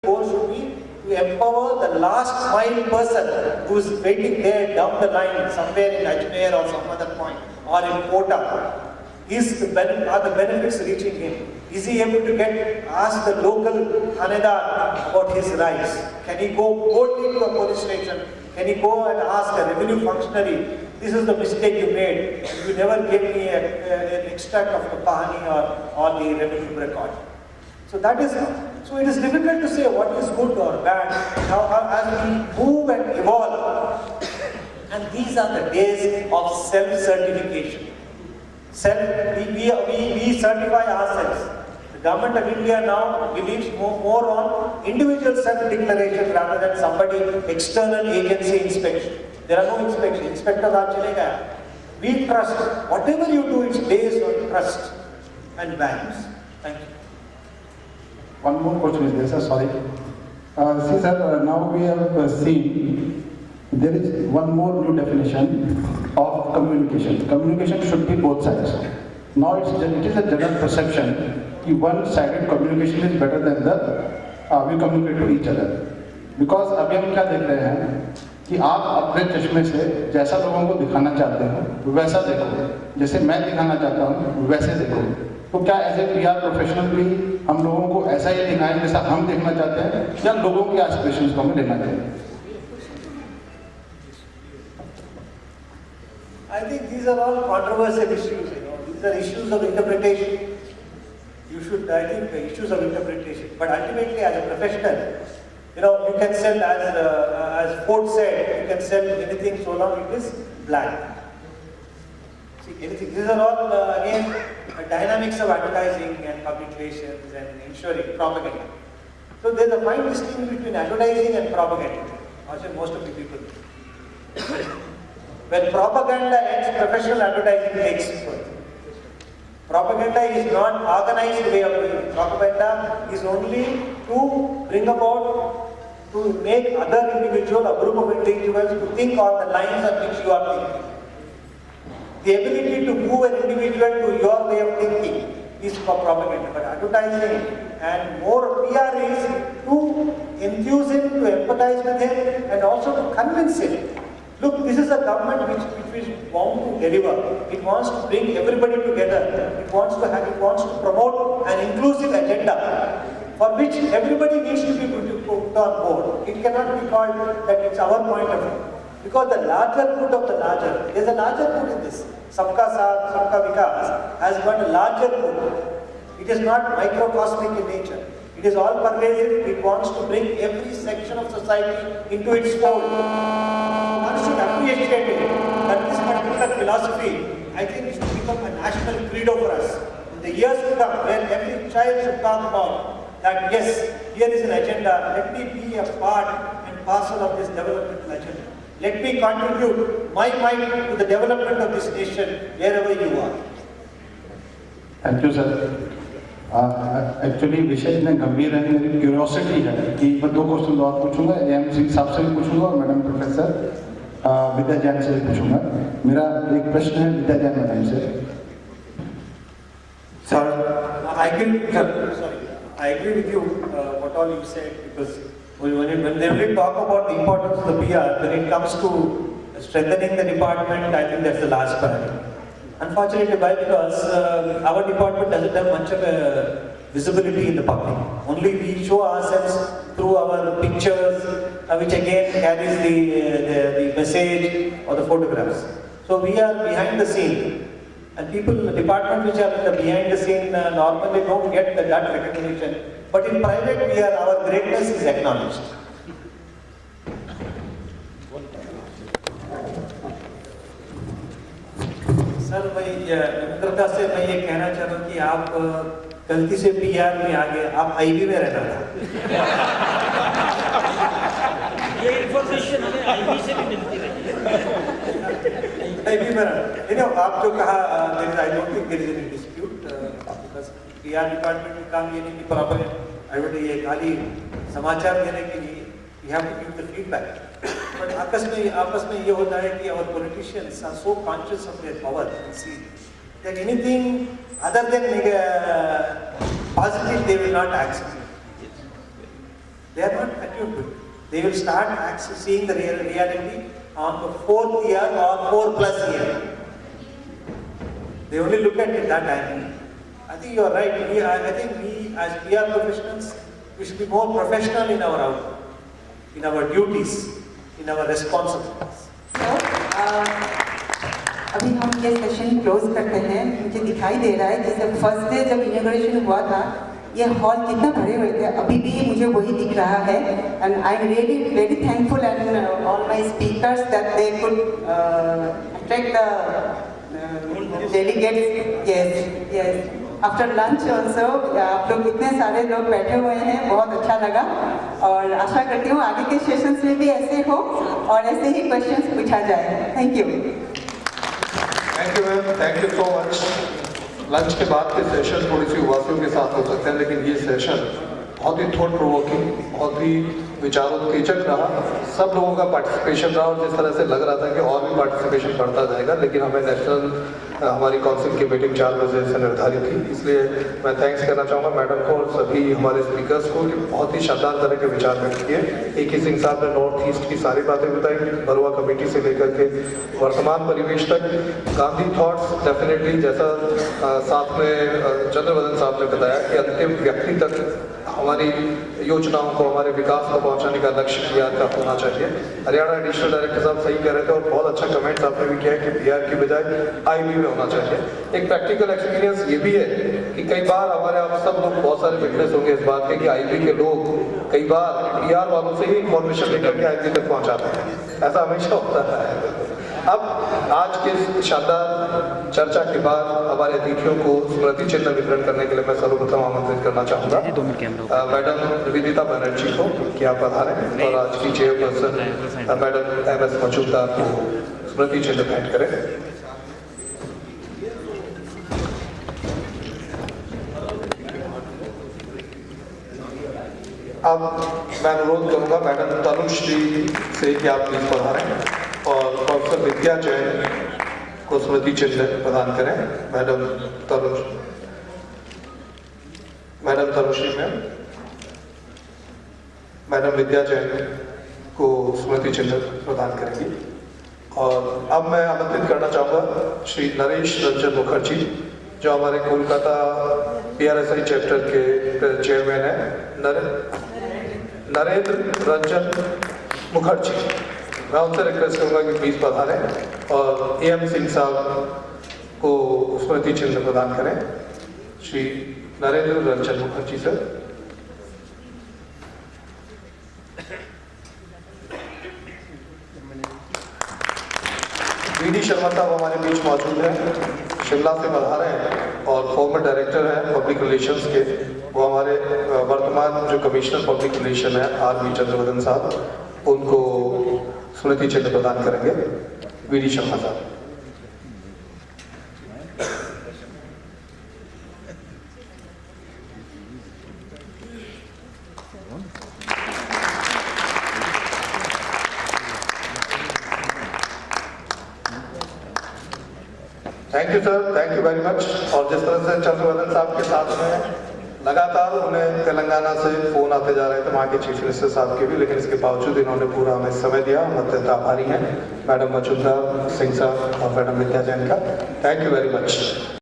goal should be to empower the last mile person who is waiting there down the line somewhere in Ajmer or some other point or in Kota. Are the benefits reaching him? Is he able to ask the local Hanedar about his rights? Can he go boldly to a police station? Can he go and ask a revenue functionary, this is the mistake you made, you never gave me an extract of the Pahani or the revenue record. So that is, so it is difficult to say what is good or bad as we move and evolve. And these are the days of self-certification. We certify ourselves. The government of India now believes more on individual self-declaration rather than somebody external agency inspection. There are no inspection. Inspector aaj chalega. We trust. Whatever you do, it's based on trust and values. Thank you. One more question is there, sir. Sorry. See, sir, now we have seen there is one more new definition of communication. Communication should be both sides. Now it is a general perception that one-sided communication is better than we communicate to each other. Because अभी हम क्या देख रहे हैं कि आप अपने चश्मे से जैसा लोगों को दिखाना चाहते हो वैसा देखो, जैसे मैं दिखाना चाहता हूँ वैसे देखो। तो क्या एज ए PR प्रोफेशनल भी हम लोगों को ऐसा ही दिखाएं जैसा हम देखना चाहते हैं, या लोगों के एस्पिरेशंस को हमें लेना चाहिए? I think these are all controversial issues. These are issues of interpretation. You should, I think, issues of interpretation. But ultimately, as a professional, you can sell as Ford said, you can sell anything so long it is black. See, anything. These are all again dynamics of advertising and public relations and ensuring propaganda. So there's a fine distinction between advertising and propaganda. Also, most of the people. When propaganda ends, professional advertising takes birth. Propaganda is not organized way of doing it. Propaganda is only to bring about, to make other individual, a group of individuals to think on the lines on which you are thinking. The ability to move an individual to your way of thinking is for propaganda. But advertising and more PR is to enthuse him, to empathize with him, and also to convince him. Look, this is a government which is bound to deliver. It wants to bring everybody together. It wants to promote an inclusive agenda for which everybody needs to be put on board. It cannot be called that it's our point of view. Because the larger good of the larger, there's a larger good in this. Sabka Saath, Sabka Vikas has got a larger good. It is not microcosmic in nature. It is all pervasive. It wants to bring every section of society into its fold. One should appreciate it, that this particular philosophy, I think, is to become a national credo for us. In the years to come, where every child should talk about that, yes, here is an agenda, let me be a part and parcel of this developmental agenda. Let me contribute my mind to the development of this nation wherever you are. Thank you, sir. Actually विषय इतने गंभीर है, मेरी curiosity है कि मैं 2 question और पूछूंगा, AMC साहब से भी पूछूंगा और मैडम प्रोफेसर विद्या जैन से भी पूछूंगा। मेरा एक प्रश्न है विद्या जैन मैडम से। Sir, I agree with you what all you said, because when they really talk about the importance of the PR, when it comes to strengthening the department, I think that's the last priority. Unfortunately, because our department doesn't have much of a visibility in the public. Only we show ourselves through our pictures, which again carries the message or the photographs. So we are behind the scene. And people in the department which are behind the scene normally don't get that recognition. But in private, our greatness is acknowledged. Sir, मित्रता से मैं ये कहना चाह रहा हूँ कि आप गलती से PR में आ गए, आप IB में रहना था। ये इन्फॉर्मेशन हमें IB से भी मिलती रही है। IB में रहना, आप जो कहा, I don't think there is any dispute, because PR department में काम ये नहीं कि प्रॉपर ये खाली समाचार देने के लिए we have to give the feedback. But आपस में ये होता है कि our politicians are so conscious of their power and see that anything other than positive they will not accept. They are not attuned to it. They will start actually seeing the reality on the 4th year or 4+ year. They only look at it that angle. I think you are right. I think we as PR professionals, we should be more professional in our output, in our duties, in our responsibilities. अभी हम ये session close करते हैं। मुझे दिखाई दे रहा है जैसे फर्स्ट डे जब इनॉग्रेशन हुआ था ये हॉल कितना भरे हुए थे, अभी भी मुझे वही दिख रहा है। And I am really very thankful and all my speakers that they could attract the delegates. Yes after lunch also आप लोग इतने सारे लोग बैठे हुए हैं, बहुत अच्छा लगा और आशा करती हूँ आगे के सेशंस में भी ऐसे हो और ऐसे ही क्वेश्चंस पूछा जाए। Thank you. Thank you ma'am, thank you so much. Lunch के बाद के सेशन थोड़ी सी उबासियों के साथ हो सकते हैं, लेकिन ये सेशन बहुत ही थॉट प्रोवोकिंग, बहुत ही विचारोत्तेजक रहा। सब लोगों का पार्टिसिपेशन रहा और जिस तरह से लग रहा था कि और भी पार्टिसिपेशन बढ़ता जाएगा, लेकिन हमें नेशनल हमारी काउंसिल की मीटिंग 4 बजे से निर्धारित थी। इसलिए मैं थैंक्स करना चाहूँगा मैडम को और सभी हमारे स्पीकर्स को कि बहुत ही शानदार तरह के विचार व्यक्त किए। AK सिंह साहब ने नॉर्थ ईस्ट की सारी बातें बताई, बरुआ कमेटी से लेकर के वर्तमान परिवेश तक। गांधी थॉट्स डेफिनेटली जैसा साथ में चंद्रवदन साहब ने बताया कि अंतिम व्यक्ति तक हमारी योजनाओं को, हमारे विकास को पहुंचाने का लक्ष्य PR का होना चाहिए। हरियाणा एडिशनल डायरेक्टर साहब सही कह रहे थे और बहुत अच्छा कमेंट आपने भी किया कि PR की बजाय IB में होना चाहिए। एक प्रैक्टिकल एक्सपीरियंस ये भी है कि कई बार हमारे आप सब लोग बहुत सारे विटनेस होंगे इस बात के कि IB के लोग कई बार PR वालों से ही इंफॉर्मेशन लेकर के IB तक पहुंचाते हैं। ऐसा हमेशा होता है। अब आज के शानदार चर्चा के बाद हमारे अतिथियों को स्मृति चिन्ह वितरण करने के लिए मैं सर्वप्रथम आमंत्रित करना चाहूँगा मैडम निवेदिता बनर्जी को कि आप पधारें और आज की चेयरपर्सन मैडम MS मजूमदार को स्मृति चिन्ह भेंट करें। अब मैं अनुरोध करूँगा मैडम तनुश्री से कि आप प्लीज पधारें और प्रोफेसर विद्या जैन को स्मृति चिन्ह प्रदान करें। मैडम तनुश्री मैडम विद्या जैन को स्मृति चिन्ह प्रदान करेंगी। और अब मैं आमंत्रित करना चाहूँगा श्री नरेश रंजन मुखर्जी जो हमारे कोलकाता PRSI चैप्टर के चेयरमैन है, नरेंद्र रंजन मुखर्जी। मैं उनसे रिक्वेस्ट करूँगा कि प्लीज पधारें और AM सिंह साहब को स्मृति चिन्ह प्रदान करें। श्री नरेंद्र रंजन मुखर्जी सर। VD शर्मा साहब हमारे बीच मौजूद हैं, शिमला से पधारे हैं और फॉर्मर डायरेक्टर हैं पब्लिक रिलेशंस के। वो हमारे वर्तमान जो कमिश्नर पब्लिक रिलेशन है RV चंद्रवदन साहब, उनको स्मृति चिन्ह प्रदान करेंगे। VD शर्मा साहब। Thank you sir, thank you very much. और जिस तरह से चंद्रवदन साहब के साथ में लगातार उन्हें तेलंगाना से फोन आते जा रहे थे वहाँ के चीफ मिनिस्टर साहब के भी, लेकिन इसके बावजूद इन्होंने पूरा हमें समय दिया। हम अत्यंत आभारी हैं मैडम मजूमदार सिंह साहब और मैडम विद्या जैन का। Thank you very much.